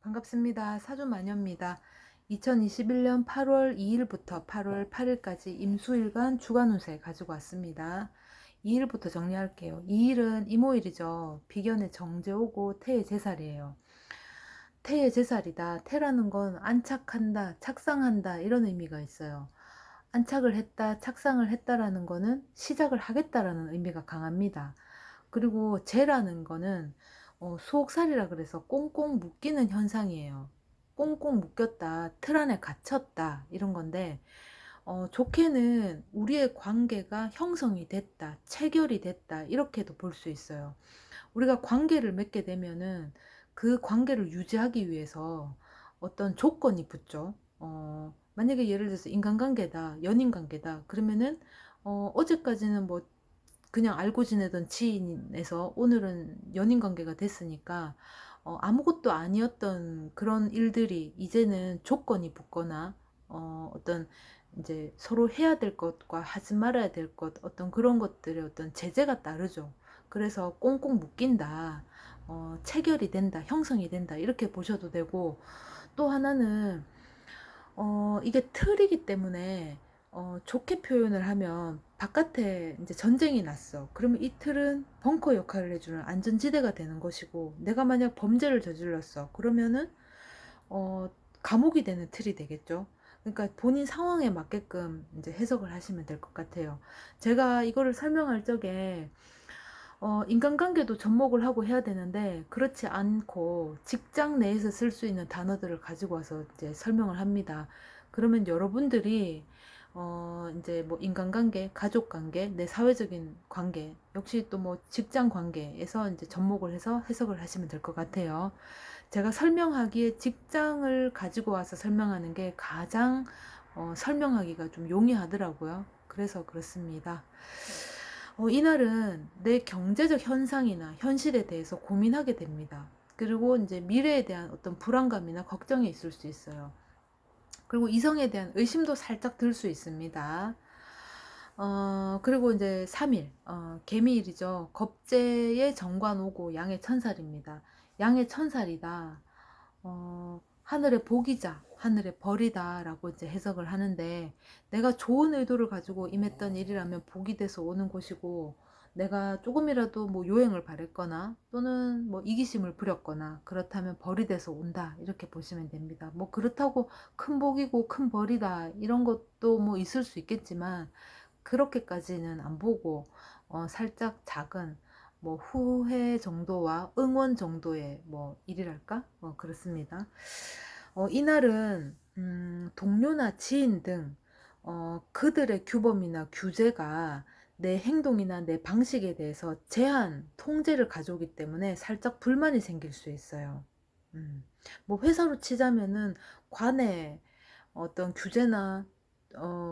반갑습니다. 사주마녀입니다. 2021년 8월 2일부터 8월 8일까지 임수일간 주간운세 가지고 왔습니다. 2일부터 정리할게요. 2일은 이모일이죠. 비견의 정제 오고 태의 제살이에요. 태의 제살이다. 태라는 건 안착한다, 착상한다 이런 의미가 있어요. 안착을 했다, 착상을 했다라는 거는 시작을 하겠다라는 의미가 강합니다. 그리고 재라는 거는 수옥살이라 그래서 꽁꽁 묶이는 현상이에요. 꽁꽁 묶였다, 틀 안에 갇혔다 이런 건데 좋게는 우리의 관계가 형성이 됐다, 체결이 됐다 이렇게도 볼 수 있어요. 우리가 관계를 맺게 되면은 그 관계를 유지하기 위해서 어떤 조건이 붙죠. 만약에 예를 들어서 인간관계다, 연인관계다 그러면은 어제까지는 뭐 그냥 알고 지내던 지인에서 오늘은 연인 관계가 됐으니까 아무것도 아니었던 그런 일들이 이제는 조건이 붙거나 어떤 이제 서로 해야 될 것과 하지 말아야 될 것 어떤 그런 것들의 어떤 제재가 따르죠. 그래서 꽁꽁 묶인다, 체결이 된다, 형성이 된다 이렇게 보셔도 되고, 또 하나는 이게 틀이기 때문에 좋게 표현을 하면 바깥에 이제 전쟁이 났어. 그러면 이 틀은 벙커 역할을 해주는 안전지대가 되는 것이고, 내가 만약 범죄를 저질렀어. 그러면은 어, 감옥이 되는 틀이 되겠죠. 그러니까 본인 상황에 맞게끔 이제 해석을 하시면 될 것 같아요. 제가 이거를 설명할 적에 인간관계도 접목을 하고 해야 되는데 그렇지 않고 직장 내에서 쓸 수 있는 단어들을 가지고 와서 이제 설명을 합니다. 그러면 여러분들이 이제 뭐 인간관계, 가족관계, 내 사회적인 관계, 역시 또 뭐 직장 관계에서 이제 접목을 해서 해석을 하시면 될 것 같아요. 제가 설명하기에 직장을 가지고 와서 설명하는 게 가장 설명하기가 좀 용이하더라고요. 그래서 그렇습니다. 이날은 내 경제적 현상이나 현실에 대해서 고민하게 됩니다. 그리고 이제 미래에 대한 어떤 불안감이나 걱정이 있을 수 있어요. 그리고 이성에 대한 의심도 살짝 들 수 있습니다. 그리고 이제 3일, 개미일이죠. 겁재의 정관 오고 양의 천살입니다. 양의 천살이다. 하늘의 복이자 하늘의 벌이다라고 이제 해석을 하는데, 내가 좋은 의도를 가지고 임했던 일이라면 복이 돼서 오는 것이고, 내가 조금이라도 뭐 요행을 바랬거나 또는 뭐 이기심을 부렸거나 그렇다면 벌이 돼서 온다 이렇게 보시면 됩니다. 뭐 그렇다고 큰 복이고 큰 벌이다 이런 것도 뭐 있을 수 있겠지만 그렇게까지는 안 보고 살짝 작은 뭐 후회 정도와 응원 정도의 뭐 일이랄까 그렇습니다. 이날은 동료나 지인 등 그들의 규범이나 규제가 내 행동이나 내 방식에 대해서 제한, 통제를 가져오기 때문에 살짝 불만이 생길 수 있어요. 음, 뭐 회사로 치자면은 관의 어떤 규제나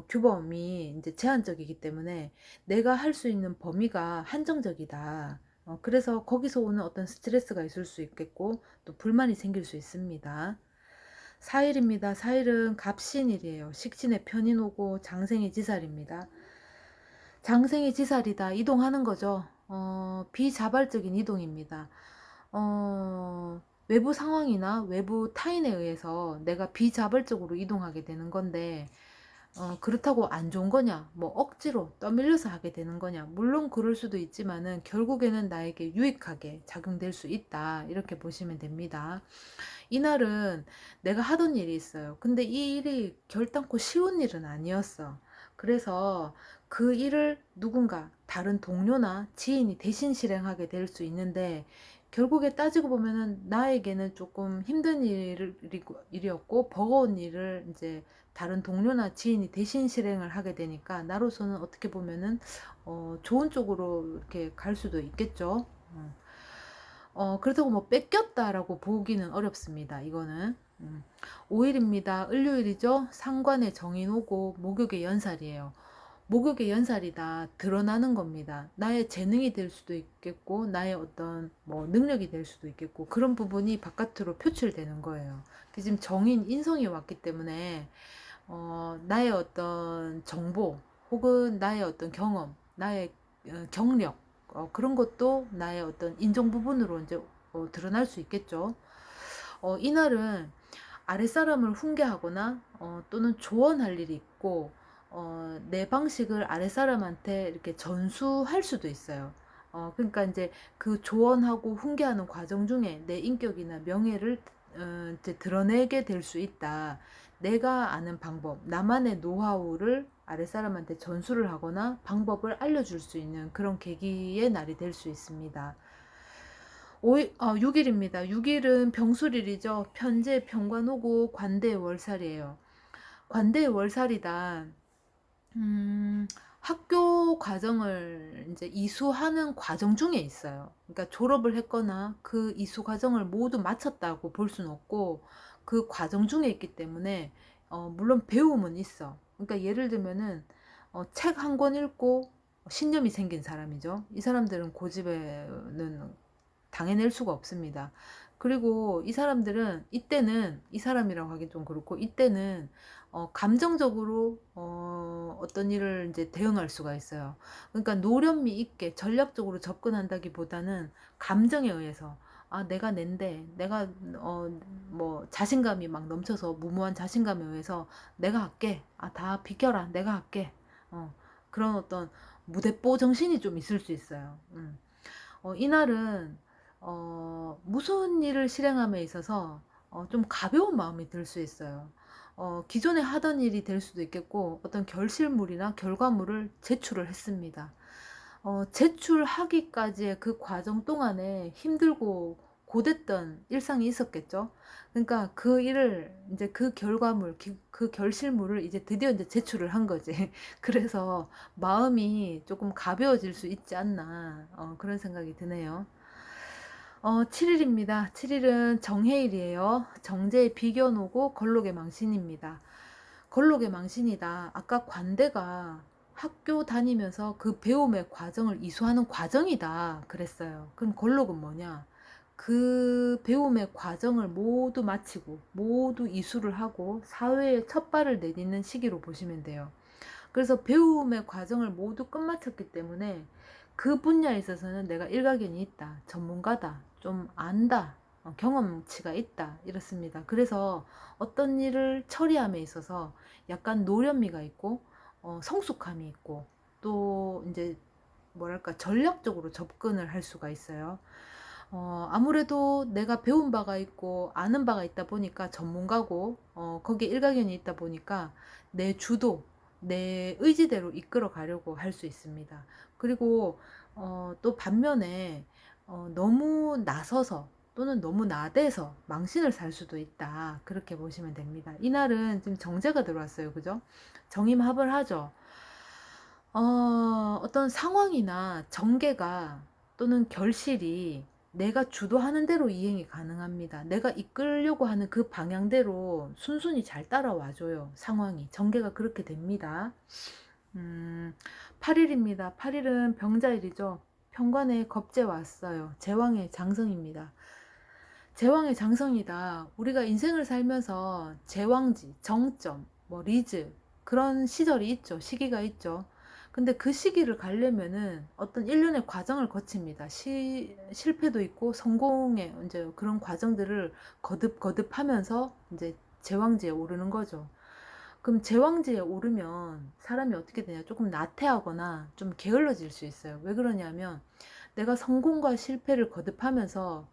규범이 이제 제한적이기 때문에 내가 할 수 있는 범위가 한정적이다. 그래서 거기서 오는 어떤 스트레스가 있을 수 있겠고 또 불만이 생길 수 있습니다. 4일입니다. 4일은 갑신일이에요. 식신의 편인 오고 장생의 지살입니다. 장생의 지살이다. 이동하는 거죠. 비자발적인 이동입니다. 외부 상황이나 외부 타인에 의해서 내가 비자발적으로 이동하게 되는 건데, 그렇다고 안 좋은 거냐? 뭐 억지로 떠밀려서 하게 되는 거냐? 물론 그럴 수도 있지만은 결국에는 나에게 유익하게 작용될 수 있다. 이렇게 보시면 됩니다. 이날은 내가 하던 일이 있어요. 근데 이 일이 결단코 쉬운 일은 아니었어. 그래서 그 일을 누군가 다른 동료나 지인이 대신 실행하게 될 수 있는데, 결국에 따지고 보면은 나에게는 조금 힘든 일이었고 버거운 일을 이제 다른 동료나 지인이 대신 실행을 하게 되니까 나로서는 어떻게 보면은 좋은 쪽으로 이렇게 갈 수도 있겠죠. 그렇다고 뭐 뺏겼다라고 보기는 어렵습니다. 이거는. 5일입니다. 을요일이죠. 상관의 정인 오고 목욕의 연살이에요. 목욕의 연살이다. 드러나는 겁니다. 나의 재능이 될 수도 있겠고, 나의 어떤 뭐 능력이 될 수도 있겠고, 그런 부분이 바깥으로 표출되는 거예요. 지금 정인, 인성이 왔기 때문에, 나의 어떤 정보, 혹은 나의 어떤 경험, 나의 경력, 그런 것도 나의 어떤 인정 부분으로 이제 드러날 수 있겠죠. 이날은 아랫사람을 훈계하거나 또는 조언할 일이 있고 내 방식을 아랫사람한테 이렇게 전수할 수도 있어요. 그러니까 이제 그 조언하고 훈계하는 과정 중에 내 인격이나 명예를 이제 드러내게 될 수 있다. 내가 아는 방법, 나만의 노하우를 아랫사람한테 전수를 하거나 방법을 알려줄 수 있는 그런 계기의 날이 될 수 있습니다. 6일입니다. 6일은 병술일이죠. 편제, 병관오고 관대의 월살이에요. 관대의 월살이다. 학교 과정을 이제 이수하는 과정 중에 있어요. 그러니까 졸업을 했거나 그 이수 과정을 모두 마쳤다고 볼 수는 없고 그 과정 중에 있기 때문에 물론 배움은 있어. 그러니까 예를 들면은 책 한 권 읽고 신념이 생긴 사람이죠. 이 사람들은 고집에는 당해낼 수가 없습니다. 그리고 이 사람들은 이때는 이 사람이라고 하긴 좀 그렇고 이때는 감정적으로 어떤 일을 이제 대응할 수가 있어요. 그러니까 노련미 있게 전략적으로 접근한다기보다는 감정에 의해서 아 내가 낸데 내가 뭐 자신감이 막 넘쳐서 무모한 자신감에 의해서 내가 할게 아 다 비켜라 내가 할게 그런 어떤 무대뽀 정신이 좀 있을 수 있어요. 이날은 무슨 일을 실행함에 있어서 좀 가벼운 마음이 들 수 있어요. 기존에 하던 일이 될 수도 있겠고 어떤 결실물이나 결과물을 제출을 했습니다. 제출하기까지의 그 과정 동안에 힘들고 고됐던 일상이 있었겠죠. 그러니까 그 일을 이제 그 결과물, 그 결실물을 이제 드디어 이제 제출을 한 거지. 그래서 마음이 조금 가벼워질 수 있지 않나 그런 생각이 드네요. 7일입니다. 7일은 정해일이에요. 정제의 비견오고 걸록의 망신입니다. 걸록의 망신이다. 아까 관대가 학교 다니면서 그 배움의 과정을 이수하는 과정이다. 그랬어요. 그럼 걸록은 뭐냐? 그 배움의 과정을 모두 마치고 모두 이수를 하고 사회에 첫 발을 내딛는 시기로 보시면 돼요. 그래서 배움의 과정을 모두 끝마쳤기 때문에 그 분야에 있어서는 내가 일가견이 있다, 전문가다, 좀 안다, 경험치가 있다 이렇습니다. 그래서 어떤 일을 처리함에 있어서 약간 노련미가 있고 성숙함이 있고 또 이제 뭐랄까 전략적으로 접근을 할 수가 있어요. 아무래도 내가 배운 바가 있고 아는 바가 있다 보니까 전문가고 거기에 일가견이 있다 보니까 내 주도 내 의지대로 이끌어 가려고 할 수 있습니다. 그리고 또 반면에 너무 나서서 또는 너무 나대서 망신을 살 수도 있다. 그렇게 보시면 됩니다. 이날은 지금 정제가 들어왔어요. 그죠? 정임합을 하죠. 어떤 상황이나 전개가 또는 결실이 내가 주도하는 대로 이행이 가능합니다. 내가 이끌려고 하는 그 방향대로 순순히 잘 따라와줘요. 상황이. 전개가 그렇게 됩니다. 8일입니다. 8일은 병자일이죠. 편관에 겁재 왔어요. 제왕의 장성입니다. 제왕의 장성이다. 우리가 인생을 살면서 제왕지, 정점, 뭐 리즈 그런 시절이 있죠. 시기가 있죠. 근데 그 시기를 가려면은 어떤 일련의 과정을 거칩니다. 실패도 있고 성공의 이제 그런 과정들을 거듭 하면서 이제 제왕지에 오르는 거죠. 그럼 제왕지에 오르면 사람이 어떻게 되냐? 조금 나태하거나 좀 게을러질 수 있어요. 왜 그러냐면 내가 성공과 실패를 거듭하면서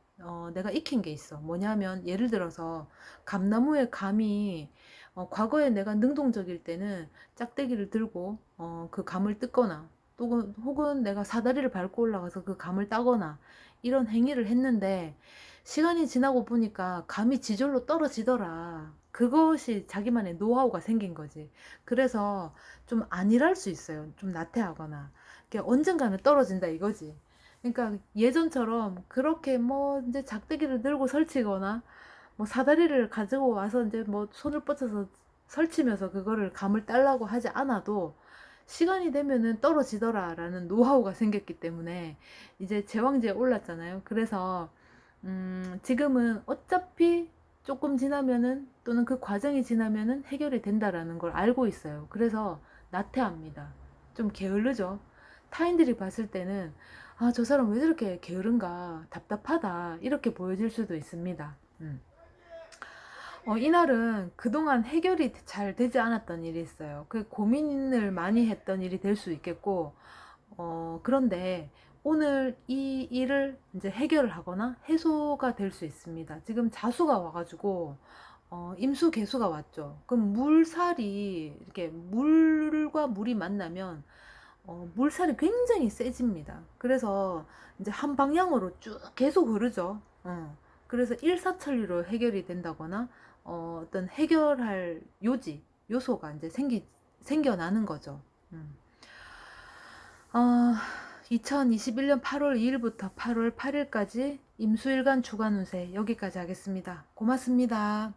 내가 익힌 게 있어. 뭐냐면 예를 들어서 감나무의 감이 과거에 내가 능동적일 때는 짝대기를 들고 그 감을 뜯거나 또 혹은 내가 사다리를 밟고 올라가서 그 감을 따거나 이런 행위를 했는데 시간이 지나고 보니까 감이 지절로 떨어지더라. 그것이 자기만의 노하우가 생긴 거지. 그래서 좀 안일할 수 있어요. 좀 나태하거나. 언젠가는 떨어진다 이거지. 그러니까 예전처럼 그렇게 뭐 이제 작대기를 들고 설치거나 뭐 사다리를 가지고 와서 이제 뭐 손을 뻗쳐서 설치면서 그거를 감을 따려고 하지 않아도 시간이 되면은 떨어지더라라는 노하우가 생겼기 때문에 이제 제왕지에 올랐잖아요. 그래서 지금은 어차피 조금 지나면은 또는 그 과정이 지나면은 해결이 된다라는 걸 알고 있어요. 그래서 나태합니다. 좀 게으르죠. 타인들이 봤을 때는 아, 저 사람 왜 저렇게 게으른가 답답하다 이렇게 보여질 수도 있습니다. 이날은 그동안 해결이 잘 되지 않았던 일이 있어요. 그 고민을 많이 했던 일이 될 수 있겠고, 그런데 오늘 이 일을 이제 해결을 하거나 해소가 될 수 있습니다. 지금 자수가 와가지고, 임수 개수가 왔죠. 그럼 물살이, 이렇게 물과 물이 만나면, 물살이 굉장히 세집니다. 그래서 이제 한 방향으로 쭉 계속 흐르죠. 그래서 일사천리로 해결이 된다거나, 어떤 해결할 요소가 이제 생겨나는 거죠. 음. 어, 2021년 8월 2일부터 8월 8일까지 임수일간 주간 운세 여기까지 하겠습니다. 고맙습니다.